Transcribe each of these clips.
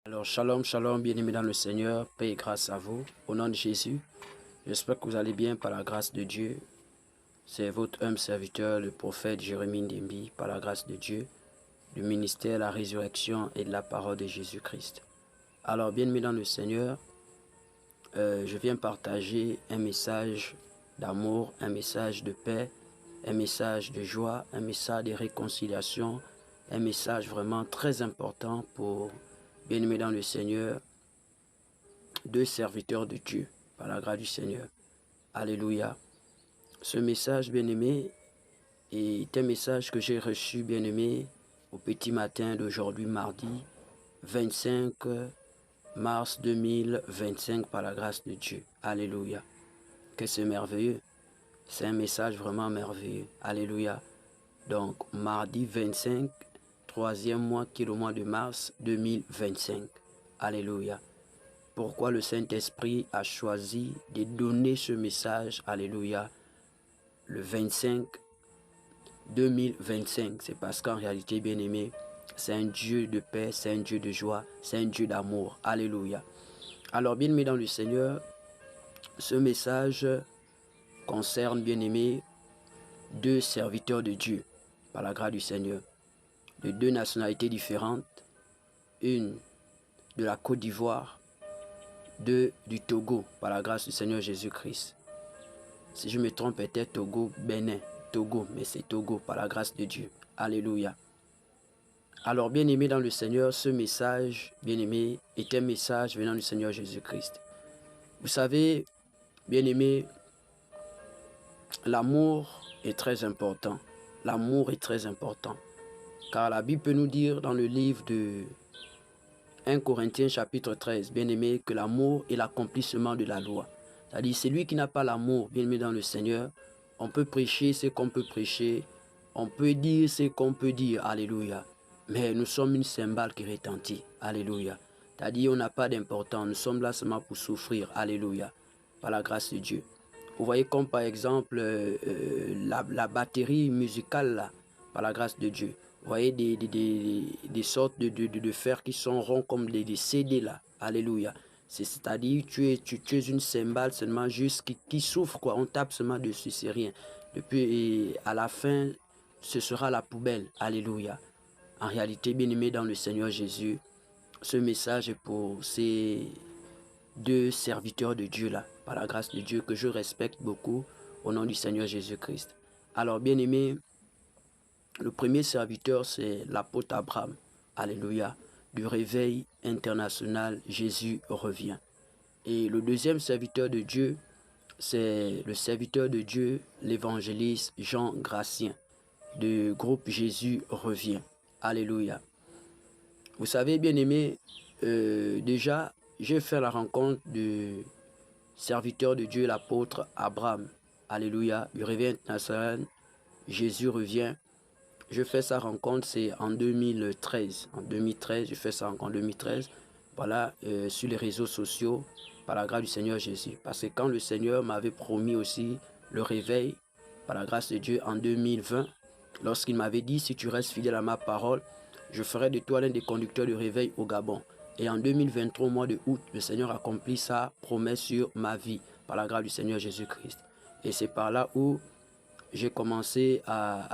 Alors, shalom, shalom, bien-aimés dans le Seigneur, paix et grâce à vous, au nom de Jésus. J'espère que vous allez bien par la grâce de Dieu. C'est votre humble serviteur, le prophète Jérémie Ndembi, par la grâce de Dieu, du ministère, la résurrection et de la parole de Jésus-Christ. Alors, bien-aimés dans le Seigneur, je viens partager un message d'amour, un message de paix, un message de joie, un message de réconciliation, un message vraiment très important pour, bien-aimés dans le Seigneur, deux serviteurs de Dieu, par la grâce du Seigneur. Alléluia. Ce message, bien-aimé, est un message que j'ai reçu, bien-aimé, au petit matin d'aujourd'hui, mardi 25 mars 2025, par la grâce de Dieu. Alléluia. Que c'est merveilleux. C'est un message vraiment merveilleux. Alléluia. Donc, mardi 25, troisième mois qui est le mois de mars 2025. Alléluia. Pourquoi le Saint-Esprit a choisi de donner ce message, alléluia, le 25 2025. C'est parce qu'en réalité, bien-aimé, c'est un Dieu de paix, c'est un Dieu de joie, c'est un Dieu d'amour. Alléluia. Alors, bien-aimé dans le Seigneur, ce message concerne, bien-aimé, deux serviteurs de Dieu, par la grâce du Seigneur, de deux nationalités différentes, une de la Côte d'Ivoire, deux du Togo, par la grâce du Seigneur Jésus-Christ. Si je me trompe, peut-être Togo, Bénin, Togo, mais c'est Togo, par la grâce de Dieu. Alléluia. Alors, bien-aimé dans le Seigneur, ce message, bien-aimé, est un message venant du Seigneur Jésus-Christ. Vous savez, bien-aimé, l'amour est très important. L'amour est très important. Car la Bible peut nous dire dans le livre de 1 Corinthiens chapitre 13, bien-aimé, que l'amour est l'accomplissement de la loi. C'est-à-dire, celui qui n'a pas l'amour, bien-aimé dans le Seigneur, on peut prêcher ce qu'on peut prêcher, on peut dire ce qu'on peut dire, alléluia. Mais nous sommes une cymbale qui retentit, alléluia. C'est-à-dire, on n'a pas d'importance, nous sommes là seulement pour souffrir, alléluia, par la grâce de Dieu. Vous voyez comme par exemple la batterie musicale, là, par la grâce de Dieu. Vous voyez des sortes de fer qui sont ronds comme des CD là. Alléluia. C'est-à-dire tu es une cymbale seulement juste qui souffre quoi. On tape seulement dessus, c'est rien. Depuis à la fin, ce sera la poubelle. Alléluia. En réalité, bien-aimé dans le Seigneur Jésus, ce message est pour ces deux serviteurs de Dieu là, par la grâce de Dieu, que je respecte beaucoup au nom du Seigneur Jésus-Christ. Alors, bien-aimé, le premier serviteur, c'est l'apôtre Abraham. Alléluia. Du réveil international, Jésus revient. Et le deuxième serviteur de Dieu, c'est le serviteur de Dieu, l'évangéliste Jean Gratien, du groupe Jésus revient. Alléluia. Vous savez, bien-aimé, déjà, j'ai fait la rencontre du serviteur de Dieu, l'apôtre Abraham. Alléluia. Du réveil international, Jésus revient. Je fais sa rencontre, c'est en 2013. En 2013, je fais sa rencontre en 2013. Voilà, sur les réseaux sociaux, par la grâce du Seigneur Jésus. Parce que quand le Seigneur m'avait promis aussi le réveil, par la grâce de Dieu, en 2020, lorsqu'il m'avait dit, si tu restes fidèle à ma parole, je ferai de toi l'un des conducteurs du réveil au Gabon. Et en 2023, au mois de août, le Seigneur accomplit sa promesse sur ma vie, par la grâce du Seigneur Jésus-Christ. Et c'est par là où j'ai commencé à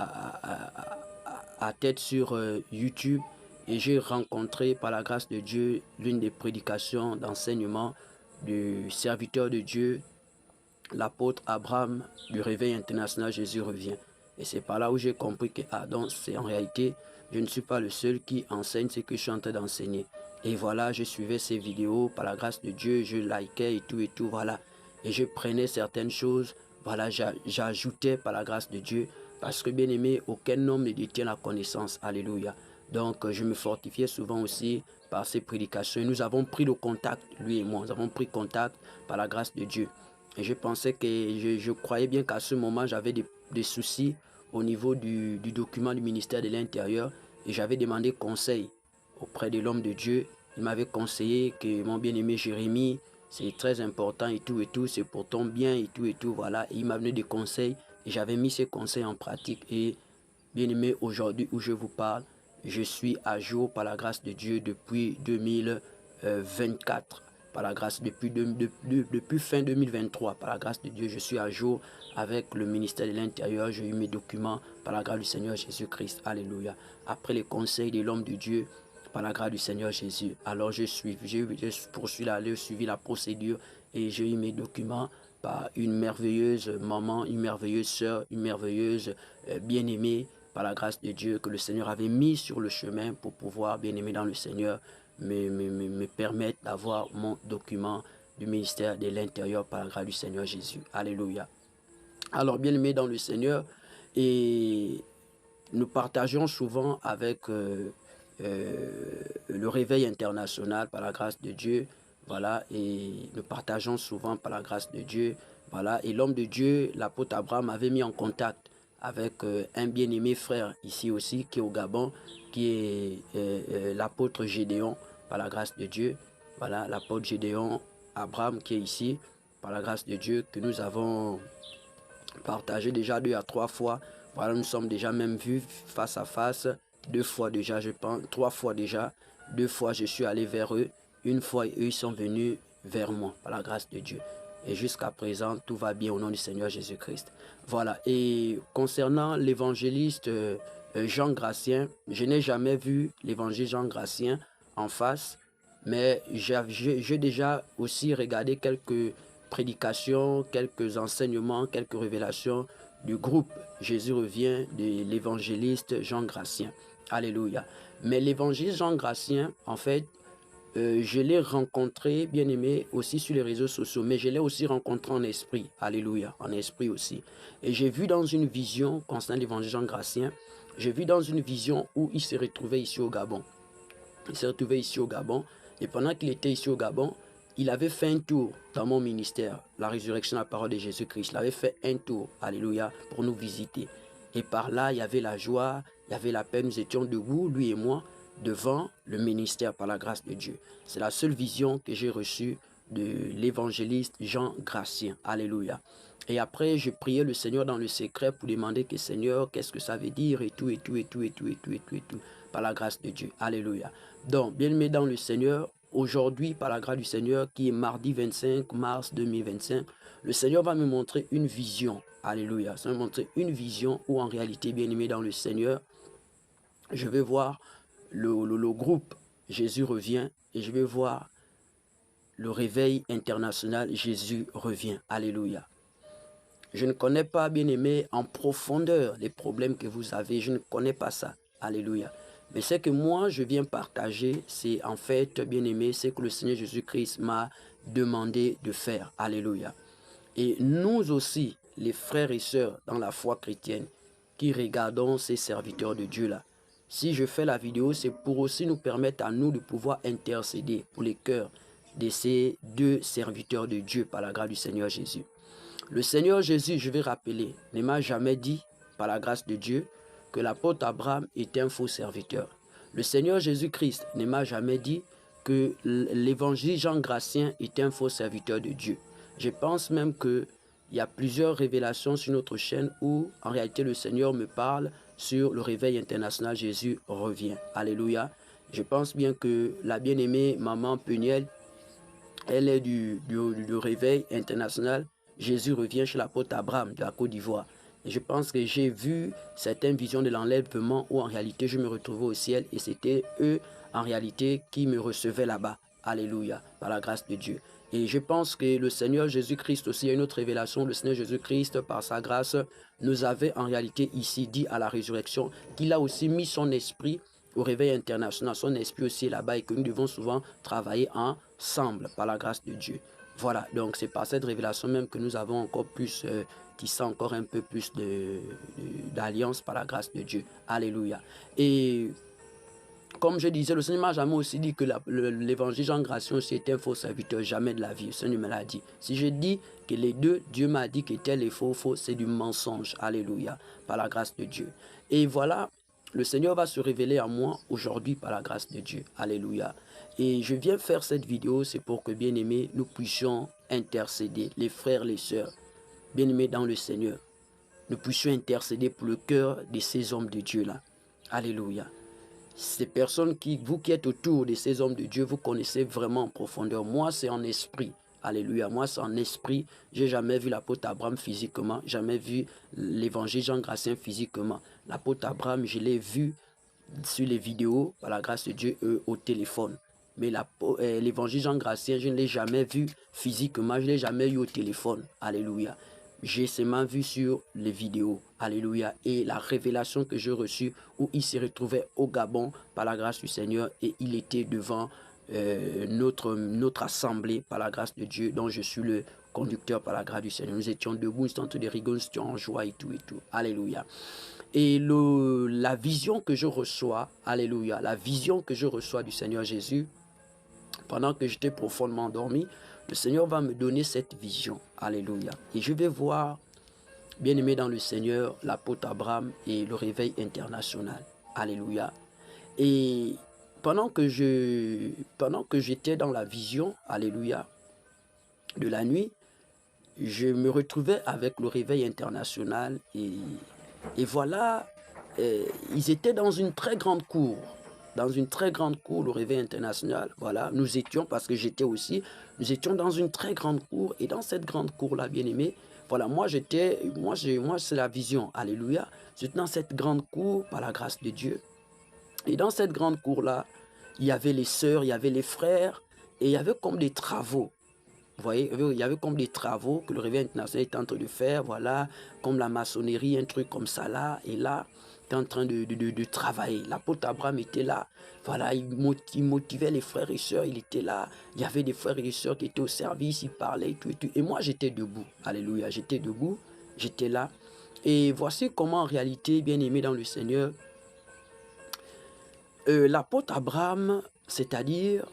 tête sur YouTube et j'ai rencontré par la grâce de Dieu l'une des prédications d'enseignement du serviteur de Dieu, l'apôtre Abraham du réveil international Jésus revient. Et c'est par là où j'ai compris que donc c'est en réalité, je ne suis pas le seul qui enseigne ce que je suis en train d'enseigner. Et voilà, je suivais ces vidéos par la grâce de Dieu, je likais et tout, voilà. Et je prenais certaines choses, voilà, j'ajoutais par la grâce de Dieu, parce que bien aimé, aucun homme ne détient la connaissance, alléluia. Donc je me fortifiais souvent aussi par ces prédications. Et nous avons pris le contact, lui et moi, nous avons pris contact par la grâce de Dieu. Et je pensais que, je croyais bien qu'à ce moment, j'avais des soucis au niveau du document du ministère de l'Intérieur. Et j'avais demandé conseil auprès de l'homme de Dieu. Il m'avait conseillé que mon bien-aimé Jérémie, c'est très important et tout, c'est pour ton bien et tout, voilà. Et il m'a donné des conseils et j'avais mis ces conseils en pratique. Et bien-aimé, aujourd'hui où je vous parle, je suis à jour par la grâce de Dieu depuis 2025. 2024. Par la grâce, depuis fin 2023, par la grâce de Dieu, je suis à jour avec le ministère de l'Intérieur. J'ai eu mes documents par la grâce du Seigneur Jésus-Christ. Alléluia. Après les conseils de l'homme de Dieu, par la grâce du Seigneur Jésus. Alors j'ai suivi la procédure et j'ai eu mes documents par une merveilleuse maman, une merveilleuse soeur, une merveilleuse bien-aimée, par la grâce de Dieu, que le Seigneur avait mis sur le chemin pour pouvoir, bien-aimé dans le Seigneur, me permettre d'avoir mon document du ministère de l'Intérieur par la grâce du Seigneur Jésus. Alléluia. Alors, bien-aimé dans le Seigneur, et nous partageons souvent avec le réveil international par la grâce de Dieu, voilà, et nous partageons souvent par la grâce de Dieu, voilà, et l'homme de Dieu, l'apôtre Abraham, avait mis en contact avec un bien-aimé frère ici aussi, qui est au Gabon, qui est l'apôtre Gédéon, par la grâce de Dieu, voilà, l'apôtre Gédéon Abraham qui est ici, par la grâce de Dieu, que nous avons partagé déjà 2 à 3 fois, voilà, nous sommes déjà même vus face à face, 2 fois déjà, je pense, 3 fois déjà, 2 fois je suis allé vers eux, 1 fois eux sont venus vers moi, par la grâce de Dieu. Et jusqu'à présent, tout va bien au nom du Seigneur Jésus-Christ. Voilà, et concernant l'évangéliste Jean Gratien, je n'ai jamais vu l'évangile Jean Gratien en face, mais j'ai déjà aussi regardé quelques prédications, quelques enseignements, quelques révélations du groupe Jésus revient de l'évangéliste Jean Gratien. Alléluia. Mais l'évangéliste Jean Gratien, en fait, je l'ai rencontré, bien aimé, aussi sur les réseaux sociaux, mais je l'ai aussi rencontré en esprit. Alléluia, en esprit aussi. Et j'ai vu dans une vision, concernant l'évangile Jean Gratien, j'ai vu dans une vision où il s'est retrouvé ici au Gabon. Il s'est retrouvé ici au Gabon, et pendant qu'il était ici au Gabon, il avait fait un tour dans mon ministère, la résurrection, la parole de Jésus-Christ. Il avait fait un tour, alléluia, pour nous visiter. Et par là, il y avait la joie, il y avait la paix. Nous étions debout, lui et moi, devant le ministère par la grâce de Dieu. C'est la seule vision que j'ai reçue de l'évangéliste Jean Gratien. Alléluia. Et après, je priais le Seigneur dans le secret pour demander que Seigneur, qu'est-ce que ça veut dire et tout, et tout, et tout, et tout, et tout, et tout, et tout, par la grâce de Dieu. Alléluia. Donc, bien-aimé dans le Seigneur, aujourd'hui, par la grâce du Seigneur, qui est mardi 25 mars 2025, le Seigneur va me montrer une vision. Alléluia. Ça va me montrer une vision où en réalité, bien-aimé dans le Seigneur, je vais voir le groupe Jésus revient et je vais voir le réveil international Jésus revient. Alléluia. Je ne connais pas, bien-aimé, en profondeur les problèmes que vous avez. Je ne connais pas ça. Alléluia. Mais ce que moi, je viens partager, c'est en fait, bien-aimé, c'est que le Seigneur Jésus-Christ m'a demandé de faire. Alléluia. Et nous aussi, les frères et sœurs dans la foi chrétienne, qui regardons ces serviteurs de Dieu-là, si je fais la vidéo, c'est pour aussi nous permettre à nous de pouvoir intercéder pour les cœurs de ces 2 serviteurs de Dieu par la grâce du Seigneur Jésus. Le Seigneur Jésus, je vais rappeler, ne m'a jamais dit, par la grâce de Dieu, que l'apôtre Abraham était un faux serviteur. Le Seigneur Jésus-Christ ne m'a jamais dit que l'évangile Jean Gratien était un faux serviteur de Dieu. Je pense même qu'il y a plusieurs révélations sur notre chaîne où, en réalité, le Seigneur me parle sur le réveil international Jésus revient. Alléluia. Je pense bien que la bien-aimée maman Peniel, elle est du réveil international Jésus revient chez l'apôtre Abraham de la Côte d'Ivoire. Et je pense que j'ai vu certaines visions de l'enlèvement où en réalité je me retrouvais au ciel et c'était eux en réalité qui me recevaient là-bas. Alléluia, par la grâce de Dieu. Et je pense que le Seigneur Jésus-Christ aussi, il y a une autre révélation, le Seigneur Jésus-Christ par sa grâce nous avait en réalité ici dit à la résurrection qu'il a aussi mis son esprit au réveil international, son esprit aussi est là-bas et que nous devons souvent travailler ensemble par la grâce de Dieu. Voilà, donc c'est par cette révélation même que nous avons encore plus tissé encore un peu plus d'alliance par la grâce de Dieu. Alléluia. Et comme je disais, le Seigneur m'a jamais aussi dit que l'évangile Jean Gratien aussi était un faux serviteur, jamais de la vie. Le Seigneur me l'a dit. Si je dis que les deux, Dieu m'a dit qu'étaient les faux, c'est du mensonge. Alléluia, par la grâce de Dieu. Et voilà, le Seigneur va se révéler à moi aujourd'hui par la grâce de Dieu. Alléluia. Et je viens faire cette vidéo, c'est pour que, bien-aimés, nous puissions intercéder, les frères, les sœurs, bien-aimés dans le Seigneur. Nous puissions intercéder pour le cœur de ces hommes de Dieu-là. Alléluia. Ces personnes vous qui êtes autour de ces hommes de Dieu, vous connaissez vraiment en profondeur. Moi, c'est en esprit. Alléluia. Moi, c'est en esprit. J'ai jamais vu l'apôtre Abraham physiquement. Jamais vu l'évangile Jean Gracien physiquement. L'apôtre Abraham, je l'ai vu sur les vidéos, par la grâce de Dieu, au téléphone. Mais l'évangile Jean Gracien, je ne l'ai jamais vu physiquement. Je ne l'ai jamais eu au téléphone. Alléluia. J'ai seulement vu sur les vidéos. Alléluia. Et la révélation que j'ai reçue où il se retrouvait au Gabon par la grâce du Seigneur et il était devant notre assemblée par la grâce de Dieu dont je suis le conducteur par la grâce du Seigneur. Nous étions debout, nous étions de rigoler, nous étions en joie et tout et tout. Alléluia. Et la vision que je reçois, alléluia, la vision que je reçois du Seigneur Jésus, pendant que j'étais profondément endormi, le Seigneur va me donner cette vision. Alléluia. Et je vais voir, bien aimé dans le Seigneur, l'apôtre Abraham et le réveil international. Alléluia. Et pendant que j'étais dans la vision, alléluia, de la nuit, je me retrouvais avec le réveil international et voilà, ils étaient dans une très grande cour. Dans une très grande cour, le réveil international, voilà, nous étions, parce que j'étais aussi, nous étions dans une très grande cour, et dans cette grande cour-là, bien-aimé, voilà, moi c'est la vision, alléluia, j'étais dans cette grande cour, par la grâce de Dieu, et dans cette grande cour-là, il y avait les sœurs, il y avait les frères, et il y avait comme des travaux. Vous voyez, il y avait comme des travaux que le réveil international est en train de faire, voilà, comme la maçonnerie, un truc comme ça là, et là, il est en train de travailler. L'apôtre Abraham était là, voilà, il motivait les frères et sœurs, il était là, il y avait des frères et sœurs qui étaient au service, ils parlaient et tout, et moi j'étais debout, alléluia, j'étais debout, j'étais là, et voici comment en réalité, bien aimé dans le Seigneur, l'apôtre Abraham, c'est-à-dire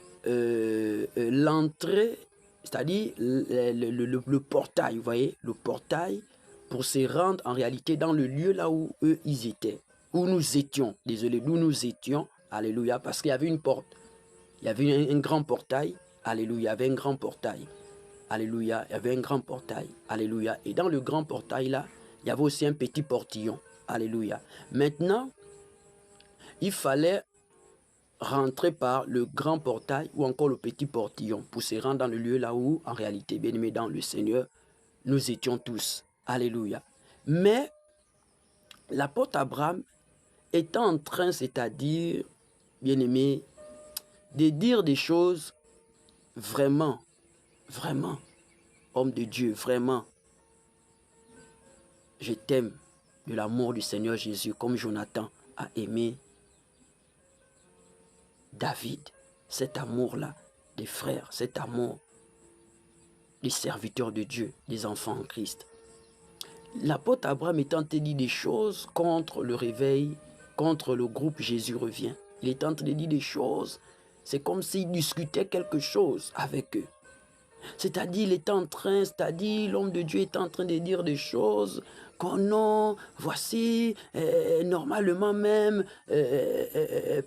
l'entrée, c'est-à-dire le portail, vous voyez, le portail pour se rendre en réalité dans le lieu là où eux ils étaient, où nous étions, désolé, d'où nous étions, alléluia, parce qu'il y avait une porte, il y avait un grand portail, alléluia, il y avait un grand portail, alléluia, il y avait un grand portail, alléluia, et dans le grand portail là, il y avait aussi un petit portillon, alléluia. Maintenant, il fallait rentrer par le grand portail ou encore le petit portillon pour se rendre dans le lieu là où, en réalité, bien aimé dans le Seigneur, nous étions tous. Alléluia. Mais l'apôtre Abraham était en train, c'est-à-dire, bien aimé, de dire des choses vraiment, vraiment, homme de Dieu, vraiment, je t'aime de l'amour du Seigneur Jésus comme Jonathan a aimé David, cet amour-là des frères, cet amour des serviteurs de Dieu, des enfants en Christ. L'apôtre Abraham est en train de dire des choses contre le réveil, contre le groupe Jésus revient. Il est en train de dire des choses, c'est comme s'il discutait quelque chose avec eux. C'est-à-dire, il est en train, c'est-à-dire, l'homme de Dieu est en train de dire des choses qu'on non, voici, normalement même,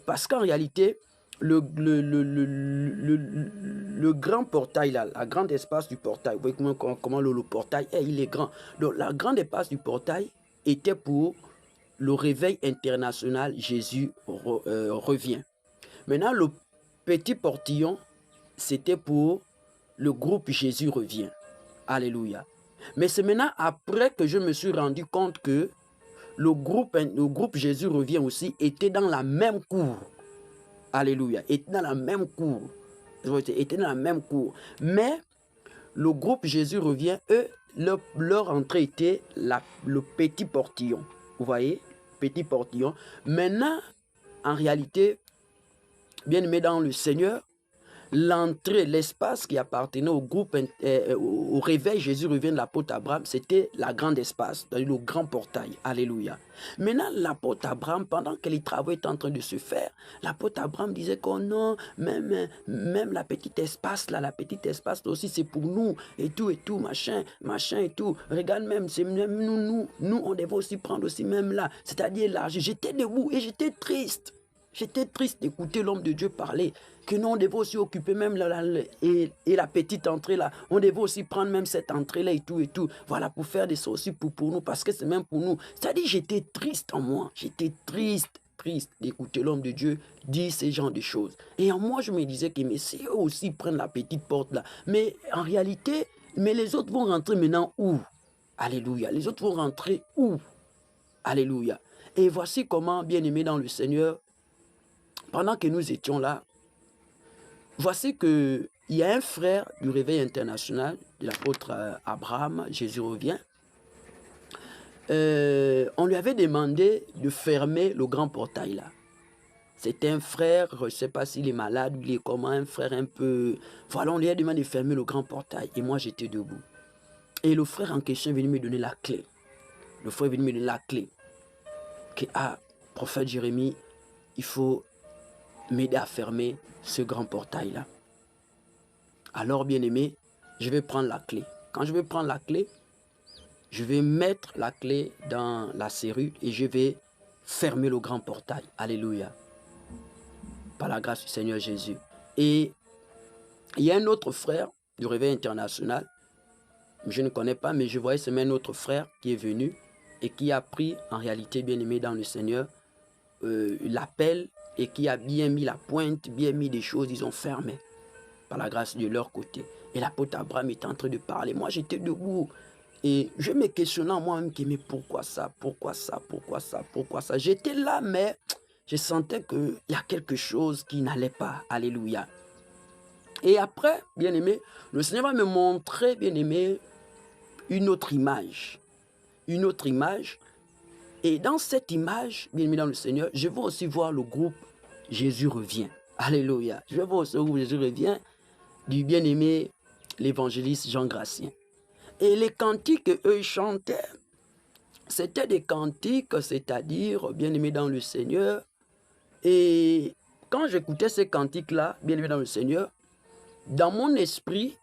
parce qu'en réalité, le grand portail, là, la grande espace du portail, vous voyez comment le portail est, il est grand. Donc, la grande espace du portail était pour le réveil international, Jésus revient. Maintenant, le petit portillon, c'était pour le groupe Jésus revient. Alléluia. Mais c'est maintenant après que je me suis rendu compte que le groupe Jésus revient aussi était dans la même cour. Alléluia. Était dans la même cour. Était dans la même cour. Mais le groupe Jésus revient, eux, leur entrée était le petit portillon. Vous voyez? Petit portillon. Maintenant, en réalité, bien aimé dans le Seigneur, l'entrée, l'espace qui appartenait au groupe, au réveil Jésus revient de l'apôtre Abraham, c'était la grande espace, le grand portail. Alléluia. Maintenant, l'apôtre Abraham, pendant que les travaux étaient en train de se faire, l'apôtre Abraham disait que non, même la petite espace là, la petite espace là aussi, c'est pour nous, et tout, machin et tout. Regarde même, c'est même nous, on devait aussi prendre aussi même là. C'est-à-dire là, j'étais debout et j'étais triste. J'étais triste d'écouter l'homme de Dieu parler, que nous, on devait aussi occuper même la petite entrée là. On devait aussi prendre même cette entrée là et tout. Voilà, pour faire des choses aussi pour nous, parce que c'est même pour nous. C'est-à-dire, j'étais triste en moi. J'étais triste. triste d'écouter l'homme de Dieu dire ces genres de choses. Et en moi, je me disais que mais si eux aussi prennent la petite porte là, mais en réalité, mais les autres vont rentrer maintenant où? Alléluia. Les autres vont rentrer où? Alléluia. Et voici comment, bien-aimés dans le Seigneur, pendant que nous étions là, voici qu'il y a un frère du Réveil international, de l'apôtre Abraham, Jésus revient. On lui avait demandé de fermer le grand portail là. C'était un frère, je ne sais pas s'il est malade, il est comment, un frère un peu... Voilà, on lui a demandé de fermer le grand portail. Et moi, j'étais debout. Et le frère en question est venu me donner la clé. Le frère est venu me donner la clé. Que, prophète Jérémie, il faut m'aider à fermer ce grand portail-là. Alors, bien-aimé, je vais prendre la clé. Quand je vais prendre la clé, je vais mettre la clé dans la serrure et je vais fermer le grand portail. Alléluia. Par la grâce du Seigneur Jésus. Et il y a un autre frère du Réveil international, je ne connais pas, mais je voyais c'est un autre frère qui est venu et qui a pris, en réalité, bien-aimé dans le Seigneur, l'appel et qui a bien mis la pointe, bien mis des choses, ils ont fermé par la grâce de leur côté. Et l'apôtre Abraham était en train de parler. Moi, j'étais debout et je me questionnais en moi-même, mais pourquoi ça, pourquoi ça, pourquoi ça, pourquoi ça. J'étais là, mais je sentais qu'il y a quelque chose qui n'allait pas. Alléluia. Et après, bien-aimé, le Seigneur va me montrer, bien-aimé, une autre image. Une autre image. Et dans cette image, bien-aimé dans le Seigneur, je vais aussi voir le groupe Jésus revient. Alléluia. Je vais voir aussi le groupe Jésus revient du bien-aimé l'évangéliste Jean Gratien. Et les cantiques qu'eux chantaient, c'était des cantiques, c'est-à-dire bien-aimé dans le Seigneur. Et quand j'écoutais ces cantiques-là, bien-aimé dans le Seigneur, dans mon esprit,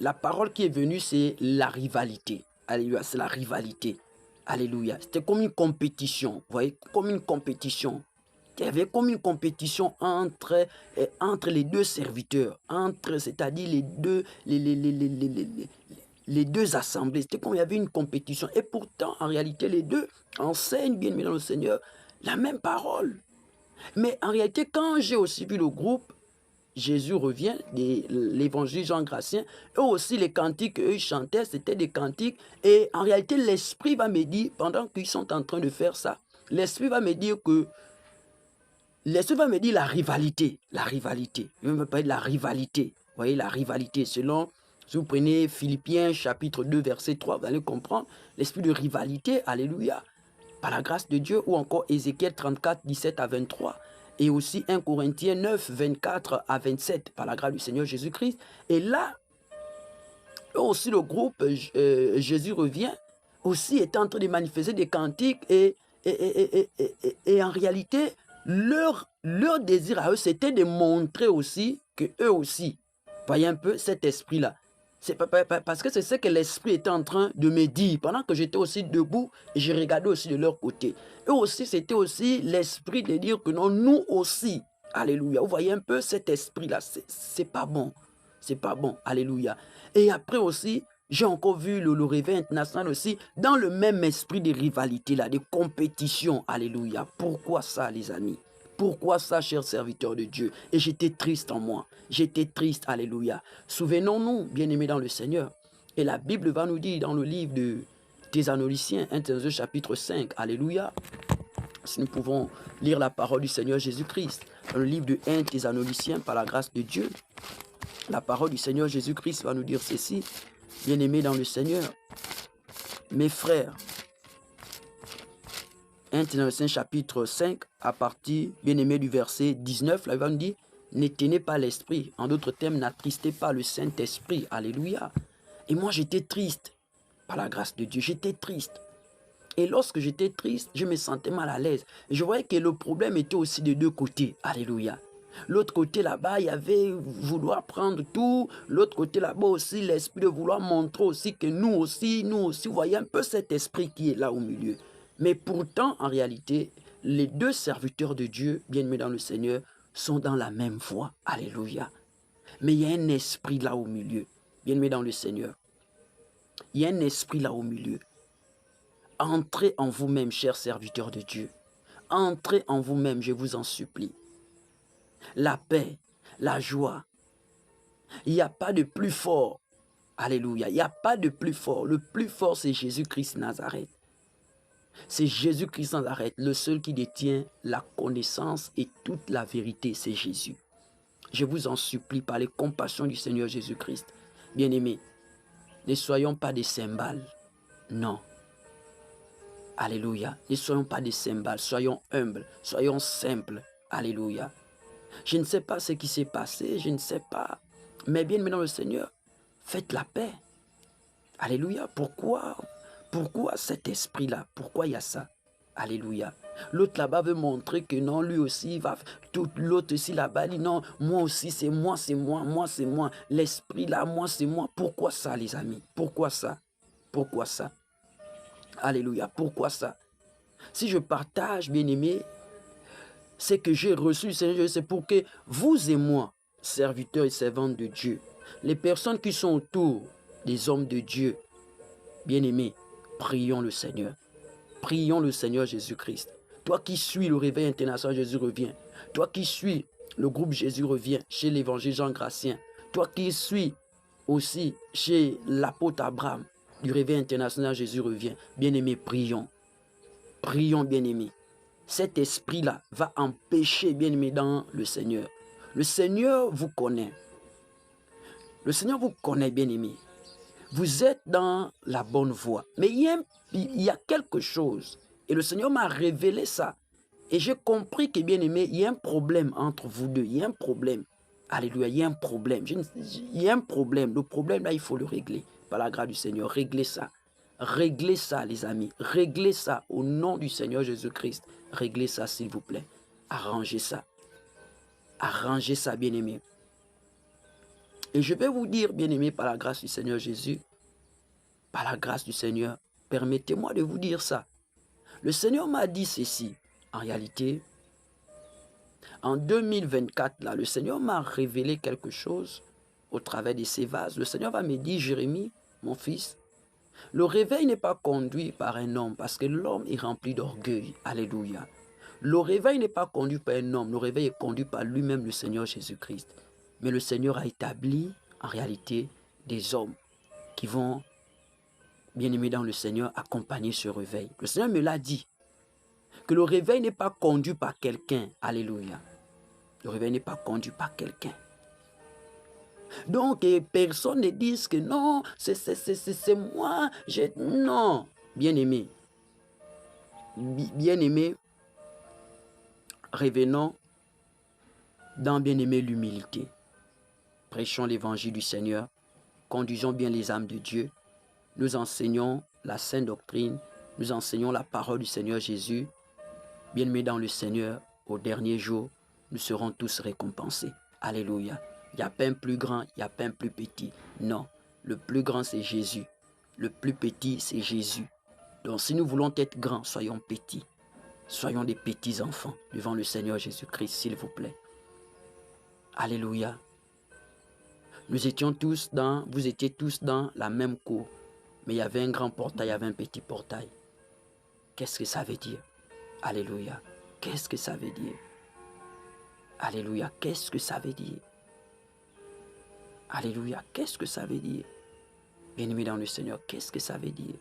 la parole qui est venue, c'est la rivalité. Alléluia, c'est la rivalité. Alléluia. C'était comme une compétition. Vous voyez, comme une compétition. Il y avait comme une compétition entre les deux serviteurs, c'est-à-dire les deux assemblées. C'était comme il y avait une compétition. Et pourtant, en réalité, les deux enseignent, bien aimé dans le Seigneur, la même parole. Mais en réalité, quand j'ai aussi vu le groupe, Jésus revient, l'évangile Jean Gratien, eux aussi les cantiques qu'eux chantaient, c'était des cantiques. Et en réalité, l'esprit va me dire, pendant qu'ils sont en train de faire ça, l'esprit va me dire que l'esprit va me dire la rivalité. La rivalité. Je vais me parler de la rivalité. Vous voyez, la rivalité. Selon, si vous prenez Philippiens chapitre 2, verset 3, vous allez comprendre l'esprit de rivalité. Alléluia. Par la grâce de Dieu. Ou encore Ézéchiel 34, 17 à 23. Et aussi 1 Corinthiens 9, 24 à 27. Par la grâce du Seigneur Jésus-Christ. Et là, aussi le groupe Jésus revient. Aussi est en train de manifester des cantiques. Et en réalité, leur désir à eux, c'était de montrer aussi que eux aussi, voyez un peu cet esprit-là. C'est parce que c'est ce que l'esprit était en train de me dire pendant que j'étais aussi debout et je regardais aussi de leur côté. Eux aussi, c'était aussi l'esprit de dire que non, nous aussi, alléluia. Vous voyez un peu cet esprit-là, c'est pas bon. C'est pas bon, alléluia. Et après aussi, j'ai encore vu le Réveil international aussi, dans le même esprit de rivalité, là, de compétition. Alléluia. Pourquoi ça, les amis? Pourquoi ça, chers serviteurs de Dieu? Et j'étais triste en moi. J'étais triste, alléluia. Souvenons-nous, bien-aimés dans le Seigneur. Et la Bible va nous dire dans le livre de Thessaloniciens, 1 Thessaloniciens chapitre 5, alléluia. Si nous pouvons lire la parole du Seigneur Jésus-Christ, dans le livre de 1 Thessaloniciens, par la grâce de Dieu, la parole du Seigneur Jésus-Christ va nous dire ceci. Bien-aimés dans le Seigneur, mes frères, 1 Thessaloniciens chapitre 5, à partir, bien-aimés, du verset 19, là, il va nous dire, ne tenez pas l'esprit. En d'autres termes, n'attristez pas le Saint-Esprit. Alléluia. Et moi, j'étais triste. Par la grâce de Dieu, j'étais triste. Et lorsque j'étais triste, je me sentais mal à l'aise. Je voyais que le problème était aussi de deux côtés. Alléluia. L'autre côté là-bas, il y avait vouloir prendre tout. L'autre côté là-bas aussi, l'esprit de vouloir montrer aussi que nous aussi, vous voyez un peu cet esprit qui est là au milieu. Mais pourtant, en réalité, les deux serviteurs de Dieu, bien-aimés dans le Seigneur, sont dans la même voie. Alléluia. Mais il y a un esprit là au milieu, bien-aimés dans le Seigneur. Il y a un esprit là au milieu. Entrez en vous-même, chers serviteurs de Dieu. entrez en vous-même, je vous en supplie. La paix, la joie. Il n'y a pas de plus fort. Alléluia. Il n'y a pas de plus fort. Le plus fort, c'est Jésus-Christ Nazareth. C'est Jésus-Christ Nazareth, le seul qui détient la connaissance et toute la vérité, c'est Jésus. Je vous en supplie par les compassions du Seigneur Jésus-Christ. Bien-aimés, ne soyons pas des cymbales. Non. Alléluia. Ne soyons pas des cymbales. Soyons humbles. Soyons simples. Alléluia. Je ne sais pas ce qui s'est passé. Je ne sais pas. Mais bien-aimés dans le Seigneur, faites la paix. Alléluia. Pourquoi cet esprit-là? Pourquoi il y a ça? Alléluia. L'autre là-bas veut montrer que non, lui aussi va. Tout l'autre ici là-bas dit non, moi aussi c'est moi, c'est moi, moi c'est moi. L'esprit là, moi c'est moi. Pourquoi ça, les amis? Pourquoi ça? Pourquoi ça? Alléluia. Pourquoi ça? Si je partage, bien-aimé, c'est que j'ai reçu, c'est pour que vous et moi, serviteurs et servantes de Dieu, les personnes qui sont autour des hommes de Dieu, bien-aimés, prions le Seigneur. Prions le Seigneur Jésus-Christ. Toi qui suis le réveil international, Jésus revient. Toi qui suis le groupe Jésus revient chez l'évangile Jean Gratien. Toi qui suis aussi chez l'apôtre Abraham du réveil international, Jésus revient. Bien-aimés, prions. Prions, bien-aimés. Cet esprit-là va empêcher, bien-aimés, dans le Seigneur. Le Seigneur vous connaît. Le Seigneur vous connaît, bien-aimés. Vous êtes dans la bonne voie. Mais il y a quelque chose. Et le Seigneur m'a révélé ça. Et j'ai compris que, bien aimé, il y a un problème entre vous deux. Il y a un problème. Alléluia, il y a un problème. Il y a un problème. Le problème, là, il faut le régler. Par la grâce du Seigneur, réglez ça. Réglez ça, les amis. Réglez ça au nom du Seigneur Jésus-Christ. Réglez ça, s'il vous plaît. Arrangez ça. Arrangez ça, bien aimé. Et je vais vous dire, bien-aimés, par la grâce du Seigneur Jésus, par la grâce du Seigneur, permettez-moi de vous dire ça. Le Seigneur m'a dit ceci. En réalité, en 2024, là, le Seigneur m'a révélé quelque chose au travers de ces vases. Le Seigneur va me dire, Jérémie, mon fils, le réveil n'est pas conduit par un homme, parce que l'homme est rempli d'orgueil. Alléluia. Le réveil n'est pas conduit par un homme, le réveil est conduit par lui-même, le Seigneur Jésus-Christ. Mais le Seigneur a établi, en réalité, des hommes qui vont, bien aimés dans le Seigneur, accompagner ce réveil. Le Seigneur me l'a dit, que le réveil n'est pas conduit par quelqu'un. Alléluia. Le réveil n'est pas conduit par quelqu'un. Donc, personne ne dise que non, c'est moi. Non, bien aimé. Bien aimé, revenons dans bien aimé l'humilité. Prêchons l'évangile du Seigneur, conduisons bien les âmes de Dieu, nous enseignons la sainte doctrine, nous enseignons la parole du Seigneur Jésus. Bien-aimés dans le Seigneur, au dernier jour, nous serons tous récompensés. Alléluia. Il n'y a pas un plus grand, il n'y a pas un plus petit. Non, le plus grand c'est Jésus. Le plus petit c'est Jésus. Donc si nous voulons être grands, soyons petits. Soyons des petits enfants devant le Seigneur Jésus-Christ, s'il vous plaît. Alléluia. Vous étiez tous dans la même cour. Mais il y avait un grand portail, il y avait un petit portail. Qu'est-ce que ça veut dire? Alléluia. Qu'est-ce que ça veut dire? Alléluia. Qu'est-ce que ça veut dire? Alléluia. Qu'est-ce que ça veut dire? Bien-aimé dans le Seigneur, qu'est-ce que ça veut dire?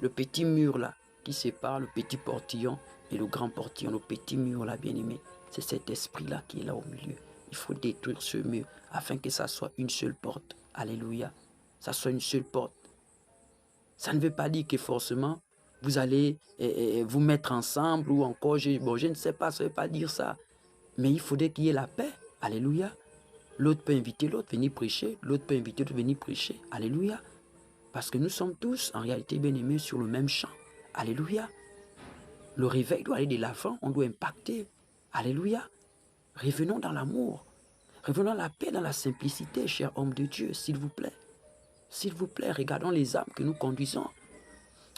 Le petit mur là, qui sépare le petit portillon et le grand portillon, le petit mur là, bien-aimé, c'est cet esprit-là qui est là au milieu. Il faut détruire ce mur afin que ça soit une seule porte. Alléluia. Ça soit une seule porte. Ça ne veut pas dire que forcément, vous allez vous mettre ensemble ou encore, je ne sais pas, ça ne veut pas dire ça. Mais il faudrait qu'il y ait la paix. Alléluia. L'autre peut inviter l'autre, venir prêcher. L'autre peut inviter l'autre, venir prêcher. Alléluia. Parce que nous sommes tous, en réalité, bien-aimés sur le même champ. Alléluia. Le réveil doit aller de l'avant, on doit impacter. Alléluia. Revenons dans l'amour. Revenons dans la paix, dans la simplicité, cher homme de Dieu, s'il vous plaît. S'il vous plaît, regardons les âmes que nous conduisons.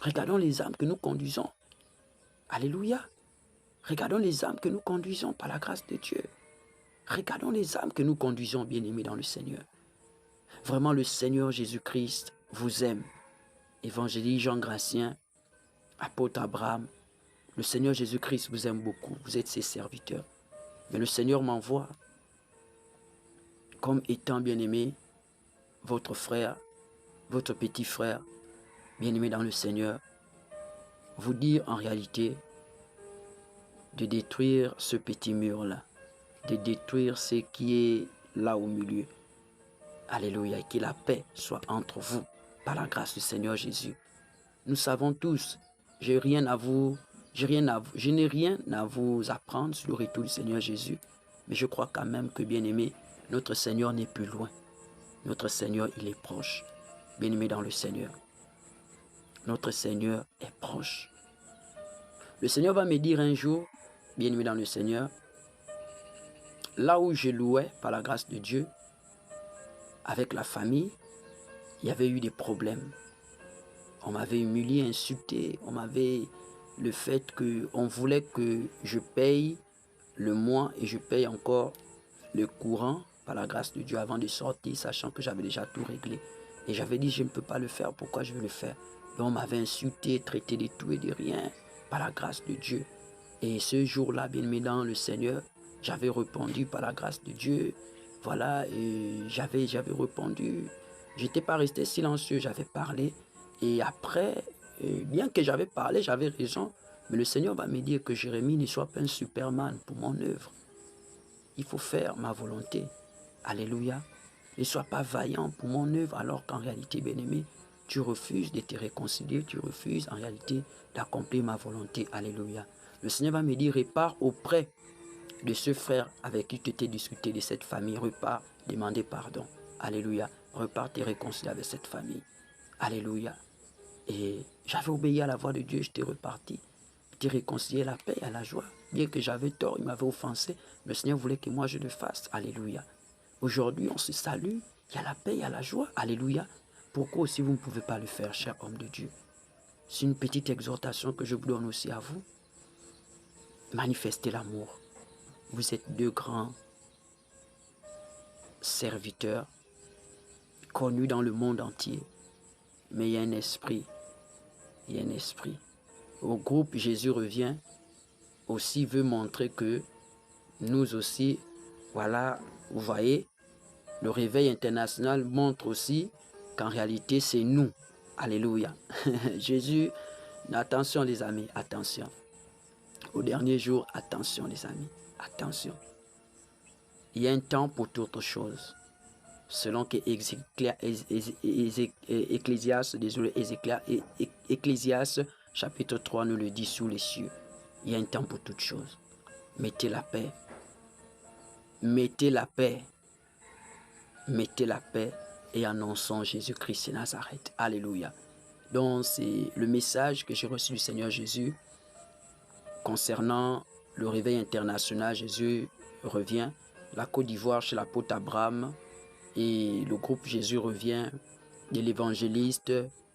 Regardons les âmes que nous conduisons. Alléluia. Regardons les âmes que nous conduisons par la grâce de Dieu. Regardons les âmes que nous conduisons, bien-aimés dans le Seigneur. Vraiment, le Seigneur Jésus-Christ vous aime. Évangéliste Jean Gratien, apôtre Abraham, Le Seigneur Jésus-Christ vous aime beaucoup. Vous êtes ses serviteurs. Mais le Seigneur m'envoie comme étant bien-aimé, votre frère, votre petit frère, bien-aimé dans le Seigneur, vous dire en réalité de détruire ce petit mur-là, de détruire ce qui est là au milieu. Alléluia, et que la paix soit entre vous par la grâce du Seigneur Jésus. Nous savons tous, je n'ai rien à vous apprendre sur le retour du Seigneur Jésus, mais je crois quand même que, bien-aimé, notre Seigneur n'est plus loin. Notre Seigneur, il est proche. Bien-aimé dans le Seigneur, notre Seigneur est proche. Le Seigneur va me dire un jour, bien-aimé dans le Seigneur, là où je louais par la grâce de Dieu, avec la famille, il y avait eu des problèmes. On m'avait humilié, insulté, le fait qu'on voulait que je paye le mois et je paye encore le courant par la grâce de Dieu avant de sortir, sachant que j'avais déjà tout réglé. Et j'avais dit, je ne peux pas le faire, pourquoi je vais le faire? Et on m'avait insulté, traité de tout et de rien par la grâce de Dieu. Et ce jour-là, bien-aimé dans le Seigneur, j'avais répondu par la grâce de Dieu. Voilà, et j'avais répondu. Je n'étais pas resté silencieux, j'avais parlé. Et après, bien que j'avais parlé, j'avais raison. Mais le Seigneur va me dire que Jérémie ne soit pas un Superman pour mon œuvre. Il faut faire ma volonté. Alléluia. Ne sois pas vaillant pour mon œuvre alors qu'en réalité, bien-aimé, tu refuses de te réconcilier, tu refuses en réalité d'accomplir ma volonté. Alléluia. Le Seigneur va me dire, repars auprès de ce frère avec qui tu t'es discuté, de cette famille. Repars, demander pardon. Alléluia. Repars te réconcilier avec cette famille. Alléluia. Et j'avais obéi à la voix de Dieu, je t'ai reparti. Je t'ai réconcilié la paix et la joie. Bien que j'avais tort, il m'avait offensé. Le Seigneur voulait que moi je le fasse. Alléluia. Aujourd'hui, on se salue. Il y a la paix, il y a la joie. Alléluia. Pourquoi aussi vous ne pouvez pas le faire, cher homme de Dieu? C'est une petite exhortation que je vous donne aussi à vous. Manifestez l'amour. Vous êtes deux grands serviteurs connus dans le monde entier. Mais il y a un esprit. Il y a un esprit. Au groupe Jésus revient aussi veut montrer que nous aussi, voilà, vous voyez, le réveil international montre aussi qu'en réalité c'est nous. Alléluia. Jésus, attention les amis, attention. Au dernier jour, attention les amis, attention. Il y a un temps pour toute chose. Selon que Ecclésiaste chapitre 3 nous le dit sous les cieux. Il y a un temps pour toute chose. Mettez la paix. Mettez la paix. Mettez la paix et annonçons Jésus-Christ de Nazareth. Alléluia. Donc c'est le message que j'ai reçu du Seigneur Jésus concernant le réveil international. Jésus revient. La Côte d'Ivoire chez l'apôtre Abraham. Et le groupe Jésus revient de l'évangéliste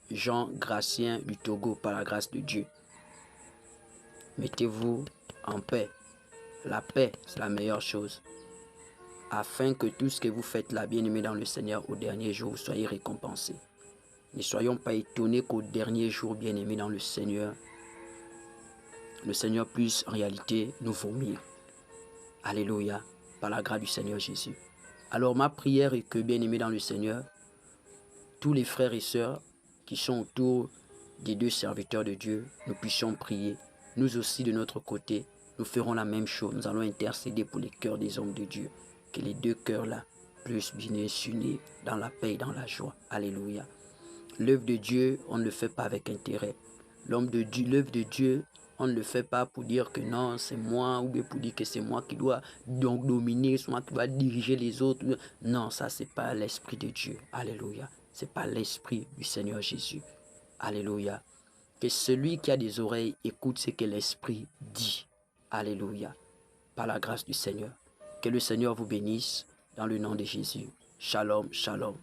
Jean Gratien du Togo par la grâce de Dieu. Mettez-vous en paix. La paix, c'est la meilleure chose. Afin que tout ce que vous faites là, bien-aimé dans le Seigneur, au dernier jour, vous soyez récompensés. Ne soyons pas étonnés qu'au dernier jour, bien-aimé dans le Seigneur puisse en réalité nous vomir. Alléluia, par la grâce du Seigneur Jésus. Alors ma prière est que, bien-aimés dans le Seigneur, tous les frères et sœurs qui sont autour des deux serviteurs de Dieu, nous puissions prier. Nous aussi, de notre côté, nous ferons la même chose. Nous allons intercéder pour les cœurs des hommes de Dieu. Que les deux cœurs-là puissent bien s'unir dans la paix et dans la joie. Alléluia. L'œuvre de Dieu, on ne le fait pas avec intérêt. L'œuvre de Dieu, on ne le fait pas pour dire que non, c'est moi, ou bien pour dire que c'est moi qui dois donc dominer, c'est moi qui dois diriger les autres. Non, ça, c'est pas l'esprit de Dieu. Alléluia. C'est pas l'esprit du Seigneur Jésus. Alléluia. Que celui qui a des oreilles écoute ce que l'esprit dit. Alléluia. Par la grâce du Seigneur. Que le Seigneur vous bénisse dans le nom de Jésus. Shalom, shalom.